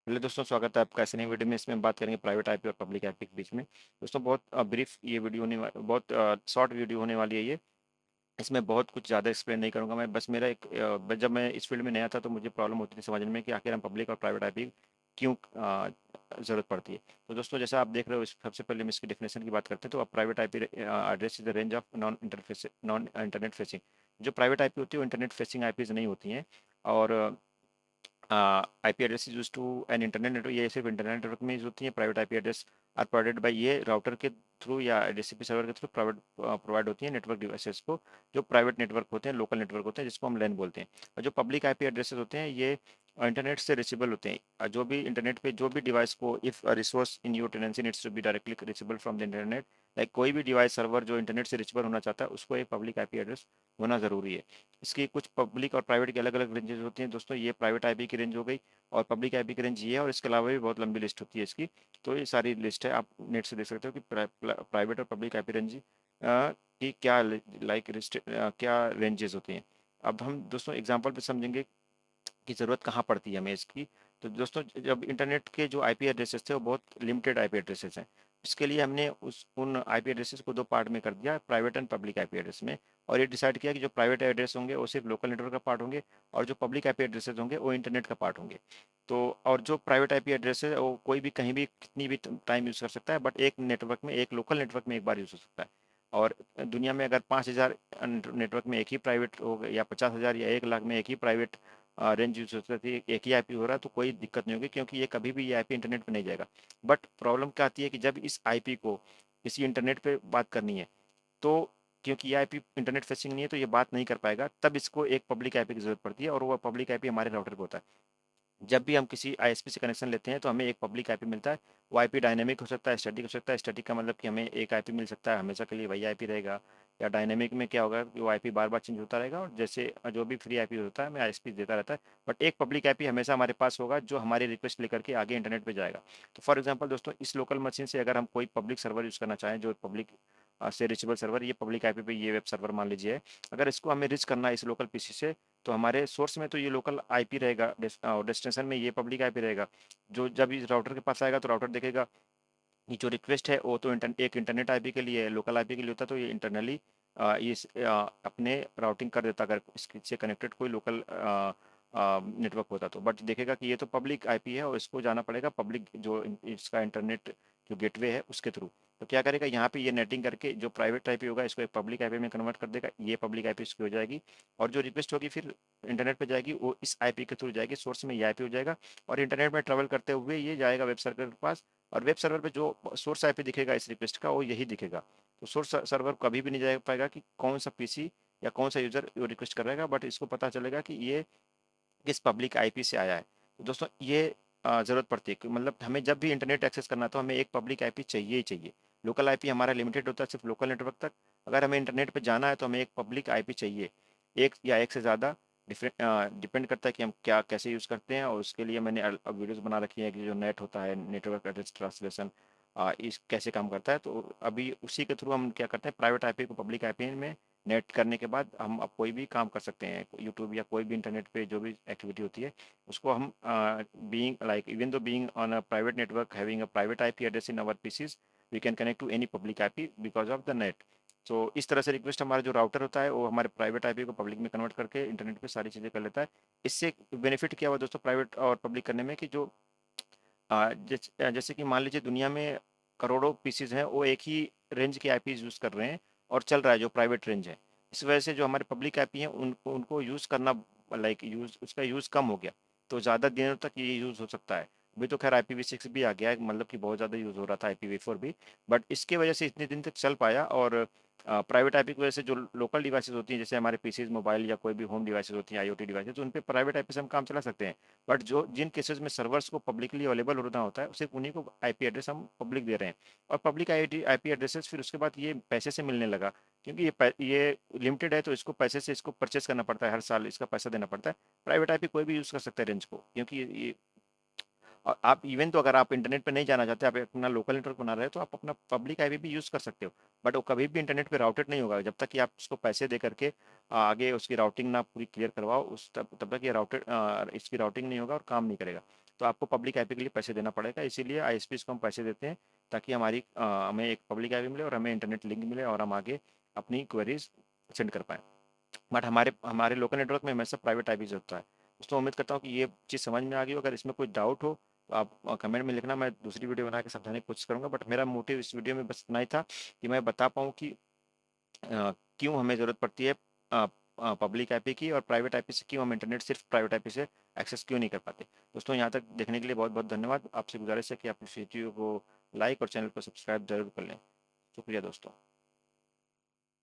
Hello दोस्तों, स्वागत है आपका ऐसे नई वीडियो में। इसमें हम बात करेंगे प्राइवेट आईपी और पब्लिक आईपी के बीच में। दोस्तों बहुत ब्रीफ ये वीडियो बहुत शॉर्ट वीडियो होने वाली है ये। इसमें बहुत कुछ ज़्यादा एक्सप्लेन नहीं करूंगा मैं। बस मेरा जब मैं इस फील्ड में नया था तो मुझे प्रॉब्लम होती थी समझने में कि आखिर हम पब्लिक और प्राइवेट आईपी क्यों ज़रूरत पड़ती है। तो दोस्तों जैसा आप देख रहे हो, सबसे पहले हम इसकी डेफिनेशन की बात करते हैं। तो अब private IP address is the range of non internet facing. जो प्राइवेट आईपी होती है वो इंटरनेट फेसिंग आईपीज नहीं होती हैं। और IP address use to an internet network, ये सिर्फ इंटरनेट नेटवर्क में यूज होती है। Private IP address are provided by, ये राउटर के थ्रू या डीसीपी सर्वर के थ्रू प्रोवाइड होती है नेटवर्क डिवाइसेस को, जो प्राइवेट नेटवर्क होते हैं, लोकल नेटवर्क होते हैं, जिसको हम लैन बोलते हैं। और जो पब्लिक आईपी एड्रेसेस होते हैं ये इंटरनेट से रिचेबल होते हैं। जो भी इंटरनेट पे जो भी डिवाइस को, if resource in your tenancy needs to be directly reachable from the internet, like कोई भी डिवाइस सर्वर जो इंटरनेट से रिचेबल होना चाहता है उसको एक पब्लिक आईपी एड्रेस होना ज़रूरी है। इसकी कुछ पब्लिक और प्राइवेट की अलग अलग रेंजेस होती हैं दोस्तों। ये प्राइवेट आईपी की रेंज हो गई और पब्लिक आईपी की रेंज ये है, और इसके अलावा भी बहुत लंबी लिस्ट होती है इसकी। तो ये सारी लिस्ट है, आप नेट से देख सकते हो कि प्राइवेट और पब्लिक आईपी रेंज की क्या क्या रेंजेस होती हैं। अब हम दोस्तों एग्जांपल पे समझेंगे की ज़रूरत कहाँ पड़ती है हमें इसकी। तो दोस्तों जब इंटरनेट के जो आईपी एड्रेसेस थे वो बहुत लिमिटेड आईपी एड्रेसेस हैं। इसके लिए हमने उस उन आईपी एड्रेसेस को दो पार्ट में कर दिया, private and public IP address में। और ये डिसाइड किया कि जो प्राइवेट एड्रेस होंगे वो सिर्फ लोकल नेटवर्क का पार्ट होंगे, और जो पब्लिक आईपी एड्रेसेस होंगे वो इंटरनेट का पार्ट होंगे। तो और जो प्राइवेट आईपी एड्रेस है वो कोई भी कहीं भी कितनी भी टाइम यूज़ कर सकता है, बट एक नेटवर्क में, एक लोकल नेटवर्क में एक बार यूज़ हो सकता है। और दुनिया में अगर 5,000 नेटवर्क में एक ही प्राइवेट हो गया, या 50,000 या 1 लाख में एक ही प्राइवेट रेंज यूज होती है, एक ही आईपी हो रहा है, तो कोई दिक्कत नहीं होगी, क्योंकि ये कभी भी ये आईपी इंटरनेट पे नहीं जाएगा। बट प्रॉब्लम क्या आती है कि जब इस आईपी को किसी इंटरनेट पे बात करनी है, तो क्योंकि ये आईपी इंटरनेट फेसिंग नहीं है तो ये बात नहीं कर पाएगा, तब इसको एक पब्लिक आईपी की जरूरत पड़ती है, और वो पब्लिक आईपी हमारे राउटर पे होता है। जब भी हम किसी आईएसपी से कनेक्शन लेते हैं तो हमें एक पब्लिक आईपी मिलता है। वो आईपी डायनेमिक हो सकता है, स्टैटिक हो सकता है। स्टैटिक का मतलब कि हमें एक आईपी मिल सकता है, हमेशा के लिए वही आईपी रहेगा। या डायनेमिक में क्या होगा कि वो आईपी बार बार चेंज होता रहेगा, और जैसे जो भी फ्री आईपी होता है हमें आईएसपी देता रहता है। बट एक पब्लिक आईपी हमेशा हमारे पास होगा जो हमारी रिक्वेस्ट लेकर के आगे इंटरनेट पे जाएगा। तो फॉर एग्जांपल दोस्तों, इस लोकल मशीन से अगर हम कोई पब्लिक सर्वर यूज़ करना चाहें, जो पब्लिक से रिचेबल सर्वर, ये पब्लिक आईपी पे ये वेब सर्वर मान लीजिए है। अगर इसको हमें रिच करना है इस लोकल पीसी से, तो हमारे सोर्स में तो ये लोकल आईपी रहेगा, और डेस्टिनेशन में ये पब्लिक आईपी रहेगा। जो जब इस राउटर के पास आएगा तो राउटर देखेगा ये जो रिक्वेस्ट है वो तो एक इंटरनेट आईपी के लिए, लोकल आईपी के लिए होता है, तो ये इंटरनली अपने राउटिंग कर देता अगर इससे कनेक्टेड कोई लोकल नेटवर्क होता तो। बट देखेगा कि ये तो पब्लिक आईपी है और इसको जाना पड़ेगा पब्लिक जो इसका इंटरनेट जो गेटवे है उसके थ्रू। तो क्या करेगा, यहाँ पे ये नेटिंग करके जो प्राइवेट आईपी होगा इसको एक पब्लिक आईपी में कन्वर्ट कर देगा, ये पब्लिक आईपी इसकी हो जाएगी। और जो रिक्वेस्ट होगी फिर इंटरनेट पे जाएगी वो इस आईपी के थ्रू जाएगी, सोर्स में ये आईपी हो जाएगा, और इंटरनेट में ट्रेवल करते हुए ये जाएगा वेब सर्वर के पास। और वेब सर्वर पे जो सोर्स आईपी दिखेगा इस रिक्वेस्ट का वो यही दिखेगा। तो सोर्स सर्वर कभी भी नहीं जा पाएगा कि कौन सा पीसी या कौन सा यूजर रिक्वेस्ट कर रहेगा, बट इसको पता चलेगा कि ये किस पब्लिक आईपी से आया है। तो दोस्तों ये ज़रूरत पड़ती है कि मतलब हमें जब भी इंटरनेट एक्सेस करना है तो हमें एक पब्लिक आईपी चाहिए ही चाहिए। लोकल आईपी हमारा लिमिटेड होता है सिर्फ लोकल नेटवर्क तक। अगर हमें इंटरनेट पे जाना है तो हमें एक पब्लिक आईपी चाहिए, एक या एक से ज़्यादा। डिपेंड करता है कि हम क्या कैसे यूज़ करते हैं, और उसके लिए मैंने वीडियोस बना रखी है कि जो नेट होता है, नेटवर्क एड्रेस ट्रांसलेशन, इस कैसे काम करता है। तो अभी उसी के थ्रू हम क्या करते हैं, प्राइवेट आईपी को पब्लिक आईपी में नेट करने के बाद हम अब कोई भी काम कर सकते हैं। यूट्यूब या कोई भी इंटरनेट पे जो भी एक्टिविटी होती है उसको हम being like even though being on a private network having a private IP address in our PCs, we can connect to any public IP because of the net. तो इस तरह से रिक्वेस्ट हमारा जो राउटर होता है वो हमारे प्राइवेट आईपी को पब्लिक में कन्वर्ट करके इंटरनेट पे सारी चीज़ें कर लेता है। इससे बेनिफिट क्या हुआ दोस्तों प्राइवेट और पब्लिक करने में, कि जो जैसे कि मान लीजिए दुनिया में करोड़ों पीसीज हैं, वो एक ही रेंज के आईपीज यूज़ कर रहे हैं और चल रहा है जो प्राइवेट रेंज है। इस वजह से जो हमारे पब्लिक आईपी हैं उनको उनको यूज़ करना, लाइक यूज़ उसका यूज़ कम हो गया। तो ज़्यादा दिनों तक ये यूज़ हो सकता है। अभी तो खैर IPv6 भी आ गया है, मतलब कि बहुत ज़्यादा यूज़ हो रहा था IPv4 भी। बट इसके वजह से इतने दिन तक चल पाया। और प्राइवेट आईपी की वजह से जो लोकल डिवाइसेज होती हैं, जैसे हमारे पीसीज, मोबाइल या कोई भी होम डिवाइसेज होती हैं, आईओटी डिवाइसेज, तो उन पे प्राइवेट आईपी से हम काम चला सकते हैं। बट जो जिन केसेस में सर्वर्स को पब्लिकली अवेलेबल होना होता है सिर्फ उन्हीं को आईपी एड्रेस हम पब्लिक दे रहे हैं। और पब्लिक आईपी एड्रेसेस फिर उसके बाद ये पैसे से मिलने लगा, क्योंकि ये लिमिटेड है तो इसको पैसे से इसको परचेस करना पड़ता है, हर साल इसका पैसा देना पड़ता है। प्राइवेट आईपी कोई भी यूज़ कर सकता है रेंज को, क्योंकि ये और आप इवन तो अगर आप इंटरनेट पे नहीं जाना चाहते, आप अपना लोकल नेटवर्क बना रहे हो, तो आप अपना पब्लिक आईपी भी यूज़ कर सकते हो। बट वो कभी भी इंटरनेट पे राउटेड नहीं होगा जब तक कि आप उसको पैसे दे करके आगे उसकी राउटिंग ना पूरी क्लियर करवाओ, तब तक ये राउटेड इसकी राउटिंग नहीं होगा और काम नहीं करेगा। तो आपको पब्लिक आईपी के लिए पैसे देना पड़ेगा। इसीलिए आईएसपीज़ को हम पैसे देते हैं ताकि हमें एक पब्लिक आईपी मिले और हमें इंटरनेट लिंक मिले और हम आगे अपनी क्वेरीज़ सेंड कर पाएँ। बट हमारे हमारे लोकल नेटवर्क में हमेशा प्राइवेट आईपीज़ होता है। दोस्तों उम्मीद करता हूँ कि ये चीज़ समझ में आ गई हो। अगर इसमें कोई डाउट हो तो आप कमेंट में लिखना, मैं दूसरी वीडियो बना के समझाने की कोशिश करूँगा। बट मेरा मोटिव इस वीडियो में बस इतना ही था कि मैं बता पाऊँ कि क्यों हमें ज़रूरत पड़ती है पब्लिक आईपी की, और प्राइवेट आईपी से क्यों हम इंटरनेट सिर्फ प्राइवेट आईपी से एक्सेस क्यों नहीं कर पाते। दोस्तों यहाँ तक देखने के लिए बहुत बहुत धन्यवाद। आपसे गुजारिश है कि आप इस वीडियो को लाइक और चैनल को सब्सक्राइब जरूर कर लें। शुक्रिया दोस्तों।